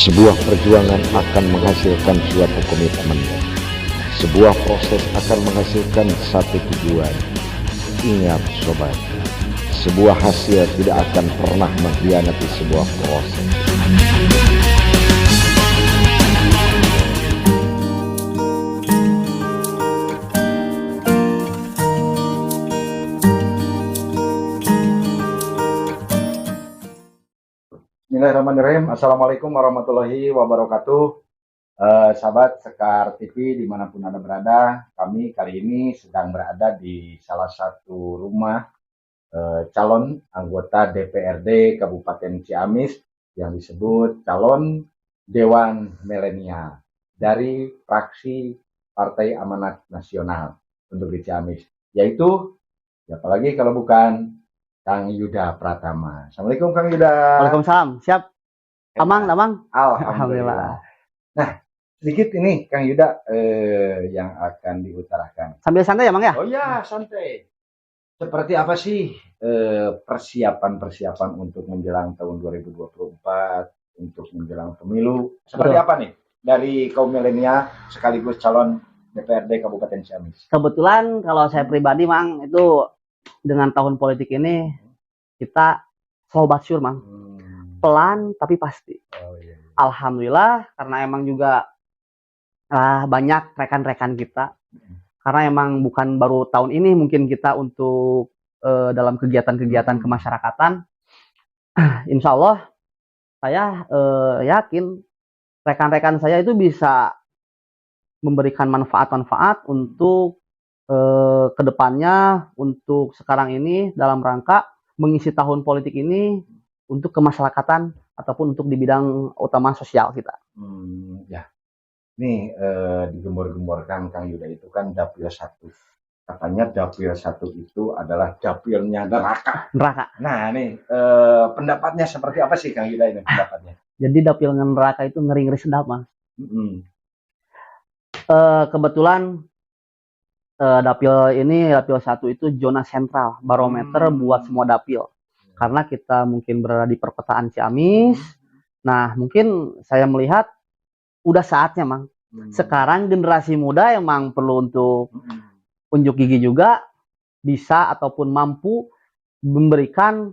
Sebuah perjuangan akan menghasilkan suatu komitmen. Sebuah proses akan menghasilkan satu tujuan. Ingat sobat, sebuah hasil tidak akan pernah mengkhianati sebuah proses. Bismillahirrahmanirrahim. Assalamualaikum warahmatullahi wabarakatuh. Sahabat Sekar TV dimanapun Anda berada, kami kali ini sedang berada di salah satu rumah calon anggota DPRD Kabupaten Ciamis yang disebut calon Dewan Milenial dari fraksi Partai Amanat Nasional untuk di Ciamis, yaitu siapa lagi kalau bukan Kang Yuda Pratama. Assalamualaikum Kang Yuda. Waalaikumsalam. Siap. Amang. Alhamdulillah. Nah, sedikit ini Kang Yuda yang akan diutarakan. Sambil santai ya, Mang ya? Oh ya, santai. Seperti apa sih persiapan untuk menjelang tahun 2024, untuk menjelang pemilu? Seperti Betul. apa nih dari kaum milenial sekaligus calon DPRD Kabupaten Ciamis? Kebetulan kalau saya pribadi, Mang, itu dengan tahun politik ini kita slow but sure, Mang. Pelan tapi pasti. Oh, iya. Alhamdulillah, karena emang juga banyak rekan-rekan kita. Karena emang bukan baru tahun ini mungkin kita untuk dalam kegiatan-kegiatan kemasyarakatan. Insya Allah saya yakin rekan-rekan saya itu bisa memberikan manfaat-manfaat untuk kedepannya, untuk sekarang ini dalam rangka mengisi tahun politik ini untuk kemasyarakatan ataupun untuk di bidang utama sosial kita. Ya, nih digembor-gemborkan Kang Yuda itu kan dapil 1. Katanya dapil 1 itu adalah dapilnya neraka. Nah, nih pendapatnya seperti apa sih Kang Yuda ini pendapatnya? Jadi dapil neraka itu ngeri-ngeri sedap, Mas. Kebetulan dapil 1 itu zona sentral, barometer buat semua dapil. Karena kita mungkin berada di perkotaan Ciamis. Nah, mungkin saya melihat udah saatnya, Mang. Sekarang generasi muda emang perlu untuk unjuk gigi juga, bisa ataupun mampu memberikan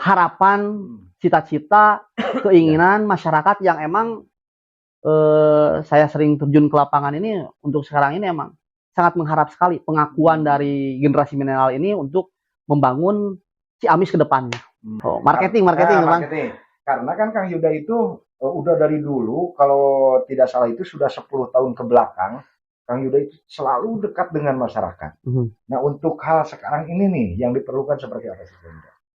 harapan, cita-cita, keinginan masyarakat yang emang saya sering terjun ke lapangan ini. Untuk sekarang ini emang sangat mengharap sekali pengakuan dari generasi milenial ini untuk membangun Ciamis ke depannya. Marketing, Bang. Karena kan Kang Yuda itu udah dari dulu, kalau tidak salah itu sudah 10 tahun ke belakang, Kang Yuda itu selalu dekat dengan masyarakat. Nah, untuk hal sekarang ini nih, yang diperlukan seperti apa sih?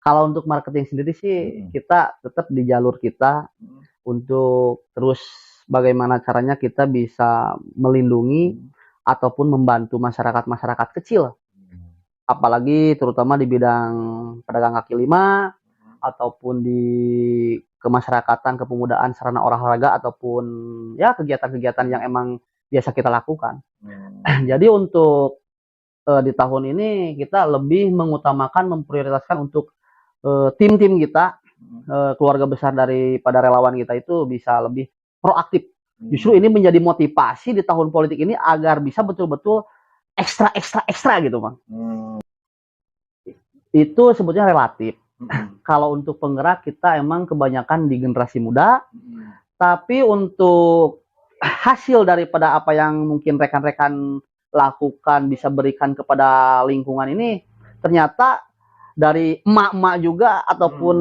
Kalau untuk marketing sendiri sih, kita tetap di jalur kita untuk terus bagaimana caranya kita bisa melindungi ataupun membantu masyarakat-masyarakat kecil. Apalagi terutama di bidang pedagang kaki lima, ataupun di kemasyarakatan, kepemudaan, sarana olahraga, ataupun ya kegiatan-kegiatan yang emang biasa kita lakukan. Jadi untuk di tahun ini kita lebih mengutamakan, memprioritaskan untuk tim-tim kita, keluarga besar daripada relawan kita itu bisa lebih proaktif. Justru ini menjadi motivasi di tahun politik ini agar bisa betul-betul ekstra gitu, Bang. Itu sebetulnya relatif. Kalau untuk penggerak kita emang kebanyakan di generasi muda, tapi untuk hasil daripada apa yang mungkin rekan-rekan lakukan bisa berikan kepada lingkungan ini, ternyata dari emak-emak juga ataupun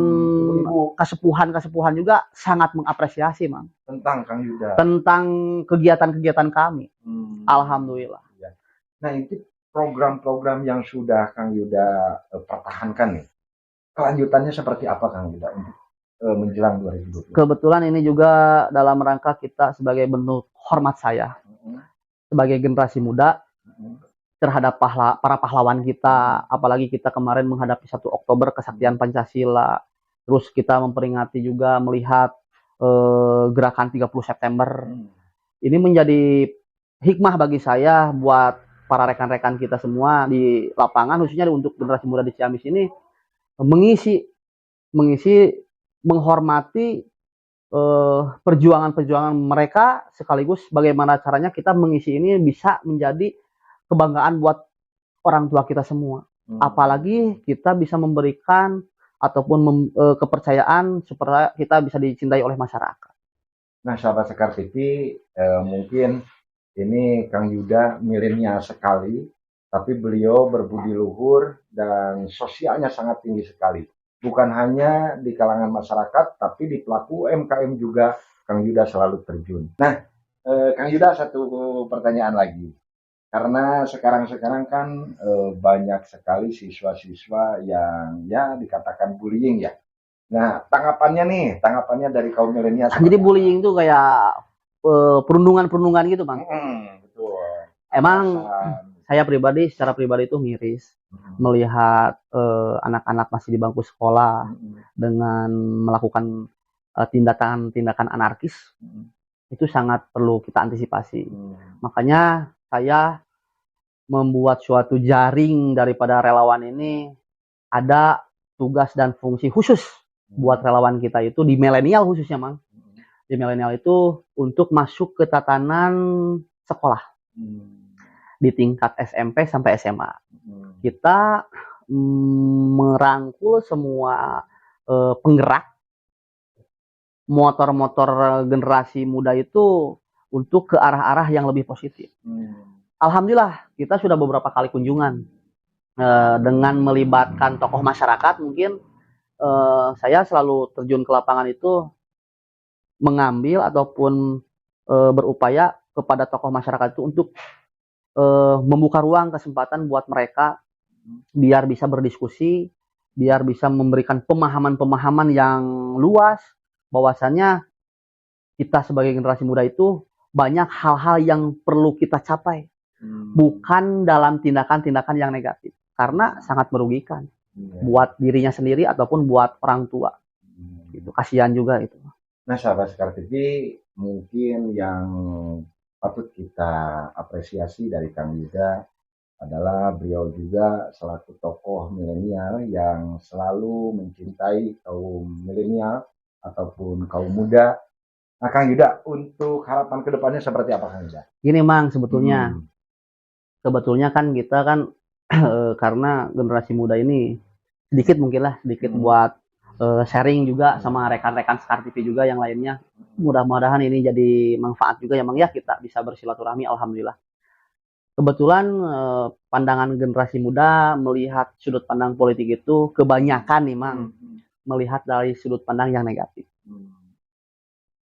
kasepuhan juga sangat mengapresiasi, Mang. Tentang Kang Yuda. Tentang kegiatan-kegiatan kami. Alhamdulillah. Nah, itu program-program yang sudah Kang Yuda pertahankan nih, kelanjutannya seperti apa Kang Yuda untuk menjelang 2020? Kebetulan ini juga dalam rangka kita sebagai bentuk hormat saya sebagai generasi muda terhadap para pahlawan kita. Apalagi kita kemarin menghadapi 1 Oktober kesaktian Pancasila. Terus kita memperingati juga melihat gerakan 30 September. Ini menjadi hikmah bagi saya buat para rekan-rekan kita semua di lapangan, khususnya untuk generasi muda di Ciamis ini, mengisi menghormati perjuangan-perjuangan mereka, sekaligus bagaimana caranya kita mengisi ini bisa menjadi kebanggaan buat orang tua kita semua. Apalagi kita bisa memberikan ataupun kepercayaan supaya kita bisa dicintai oleh masyarakat. Nah, sahabat Sekar TV, mungkin ini Kang Yuda milenial sekali, tapi beliau berbudi luhur dan sosialnya sangat tinggi sekali. Bukan hanya di kalangan masyarakat, tapi di pelaku UMKM juga Kang Yuda selalu terjun. Nah, Kang Yuda, satu pertanyaan lagi. Karena sekarang kan banyak sekali siswa-siswa yang ya dikatakan bullying ya. Nah, tanggapannya dari kaum milenial. Jadi bullying itu kayak perundungan-perundungan gitu, Bang. Betul. Emang saya pribadi, secara pribadi itu miris melihat anak-anak masih di bangku sekolah dengan melakukan tindakan-tindakan anarkis. Itu sangat perlu kita antisipasi. Makanya saya membuat suatu jaring daripada relawan ini, ada tugas dan fungsi khusus buat relawan kita itu di milenial khususnya, Mang. Di milenial itu untuk masuk ke tatanan sekolah di tingkat SMP sampai SMA. Kita merangkul semua penggerak motor-motor generasi muda itu untuk ke arah-arah yang lebih positif. Alhamdulillah kita sudah beberapa kali kunjungan dengan melibatkan tokoh masyarakat. Mungkin saya selalu terjun ke lapangan itu mengambil ataupun berupaya kepada tokoh masyarakat itu untuk membuka ruang kesempatan buat mereka biar bisa berdiskusi, biar bisa memberikan pemahaman-pemahaman yang luas bahwasannya kita sebagai generasi muda itu banyak hal-hal yang perlu kita capai, bukan dalam tindakan-tindakan yang negatif, karena sangat merugikan buat dirinya sendiri ataupun buat orang tua. Gitu, kasihan juga itu. Nah, sahabat Sekar TV, mungkin yang patut kita apresiasi dari Kang Yuda adalah beliau juga selaku tokoh milenial yang selalu mencintai kaum milenial ataupun kaum muda. Nah, Kang Yuda, untuk harapan kedepannya seperti apa, Kang Yuda? Gini, Mang, sebetulnya kan kita kan karena generasi muda ini sedikit buat sharing juga sama rekan-rekan Sekar TV juga yang lainnya. Mudah-mudahan ini jadi manfaat juga ya, Mang, ya, kita bisa bersilaturahmi. Alhamdulillah. Kebetulan pandangan generasi muda melihat sudut pandang politik itu kebanyakan nih, Mang, melihat dari sudut pandang yang negatif.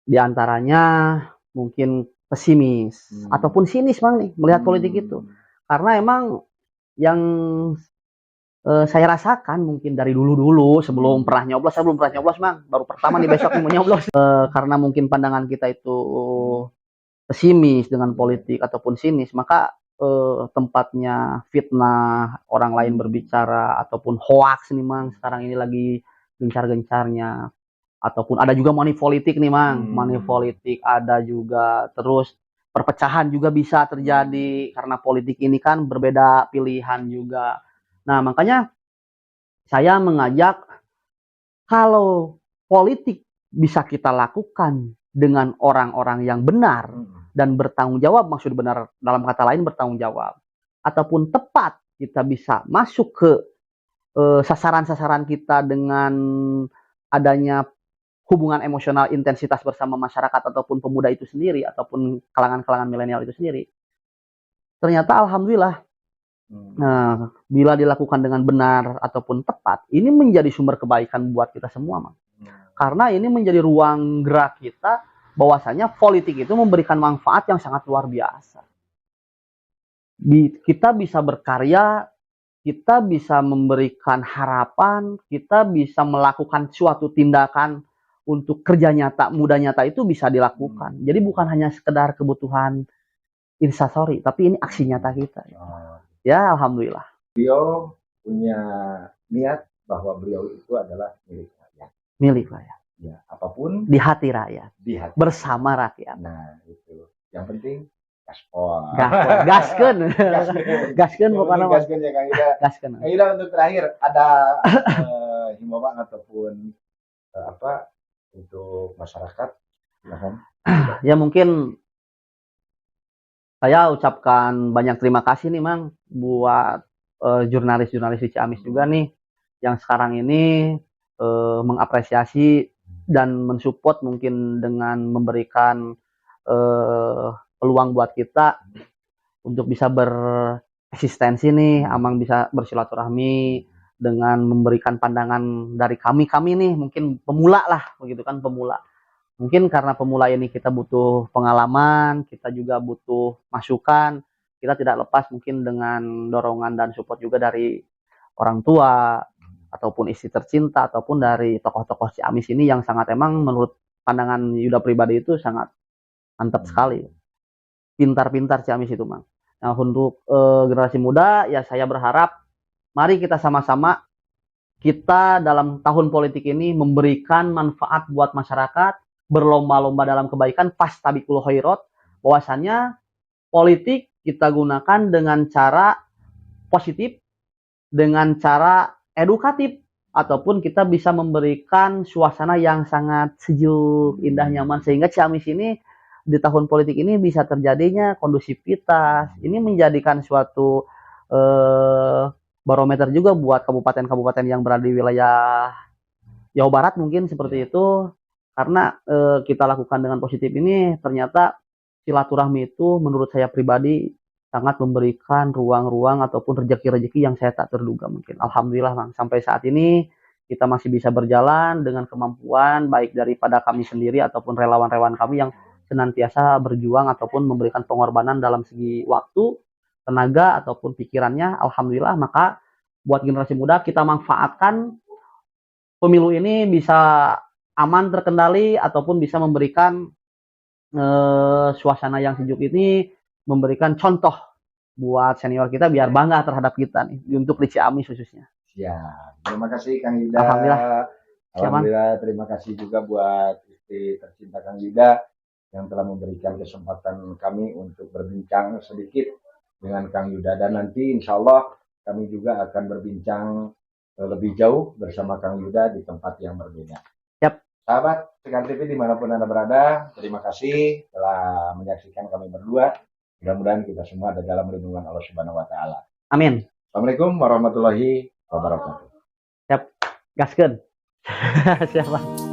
Di antaranya mungkin pesimis ataupun sinis, Mang, nih melihat politik itu. Karena emang yang saya rasakan mungkin dari dulu sebelum pernah nyoblos, saya belum pernah nyoblos, Mang, baru pertama nih besok mau nyoblos. Karena mungkin pandangan kita itu pesimis dengan politik ataupun sinis, maka tempatnya fitnah, orang lain berbicara ataupun hoax nih, Mang, sekarang ini lagi gencar-gencarnya. Ataupun ada juga money politik nih, Mang, money politik ada juga, terus perpecahan juga bisa terjadi karena politik ini kan berbeda pilihan juga. Nah, makanya saya mengajak, kalau politik bisa kita lakukan dengan orang-orang yang benar dan bertanggung jawab, maksud benar dalam kata lain bertanggung jawab, ataupun tepat kita bisa masuk ke sasaran-sasaran kita dengan adanya hubungan emosional intensitas bersama masyarakat ataupun pemuda itu sendiri ataupun kalangan-kalangan milenial itu sendiri. Ternyata alhamdulillah, nah, bila dilakukan dengan benar ataupun tepat, ini menjadi sumber kebaikan buat kita semua, Mang. Karena ini menjadi ruang gerak kita, bahwasanya politik itu memberikan manfaat yang sangat luar biasa. Kita bisa berkarya, kita bisa memberikan harapan, kita bisa melakukan suatu tindakan untuk kerja nyata, muda nyata itu bisa dilakukan. Jadi bukan hanya sekedar kebutuhan instastory, tapi ini aksi nyata kita. Ya, alhamdulillah. Beliau punya niat bahwa beliau itu adalah milik rakyat. Milik rakyat. Ya, apapun di hati rakyat. Di hati. Bersama rakyat. Nah, itu. Yang penting gaspol. Gaskeun bukan apa. Gaskeun ya, Kang Yuda. Gaskeun. Kang Yuda, untuk terakhir ada himbauan ataupun untuk masyarakat? Silakan. Ya mungkin saya ucapkan banyak terima kasih nih Mang buat jurnalis-jurnalis di Ciamis juga nih yang sekarang ini mengapresiasi dan mensupport mungkin dengan memberikan peluang buat kita untuk bisa bereksistensi nih, Amang bisa bersilaturahmi dengan memberikan pandangan dari kami nih, mungkin pemula lah, begitu kan, pemula. Mungkin karena pemula ini kita butuh pengalaman, kita juga butuh masukan, kita tidak lepas mungkin dengan dorongan dan support juga dari orang tua, ataupun istri tercinta, ataupun dari tokoh-tokoh Ciamis ini yang sangat emang menurut pandangan Yuda pribadi itu sangat mantap sekali. Pintar-pintar Ciamis itu, Mang. Nah, untuk generasi muda, ya saya berharap mari kita sama-sama kita dalam tahun politik ini memberikan manfaat buat masyarakat, berlomba-lomba dalam kebaikan, fastabiqul khairat, bahwasannya politik kita gunakan dengan cara positif, dengan cara edukatif, ataupun kita bisa memberikan suasana yang sangat sejuk, indah, nyaman, sehingga Ciamis ini di tahun politik ini bisa terjadinya kondusivitas. Ini menjadikan suatu barometer juga buat kabupaten-kabupaten yang berada di wilayah Jawa Barat mungkin seperti itu, karena kita lakukan dengan positif ini ternyata silaturahmi itu menurut saya pribadi sangat memberikan ruang-ruang ataupun rezeki-rezeki yang saya tak terduga mungkin. Alhamdulillah Bang, sampai saat ini kita masih bisa berjalan dengan kemampuan baik daripada kami sendiri ataupun relawan-relawan kami yang senantiasa berjuang ataupun memberikan pengorbanan dalam segi waktu, tenaga ataupun pikirannya. Alhamdulillah, maka buat generasi muda kita manfaatkan pemilu ini bisa aman terkendali ataupun bisa memberikan suasana yang sejuk ini, memberikan contoh buat senior kita biar bangga terhadap kita nih untuk di Ciamis khususnya. Ya, terima kasih Kang Yuda. Alhamdulillah. Alhamdulillah, terima kasih juga buat istri tercinta Kang Yuda yang telah memberikan kesempatan kami untuk berbincang sedikit dengan Kang Yuda, dan nanti insya Allah kami juga akan berbincang lebih jauh bersama Kang Yuda di tempat yang berbeda. Yap. Sahabat Sekar TV dimanapun Anda berada, terima kasih telah menyaksikan kami berdua. Mudah-mudahan kita semua ada dalam lindungan Allah Subhanahu wa Ta'ala. Amin. Assalamualaikum warahmatullahi wabarakatuh. Yap, gaskeun. Siapa?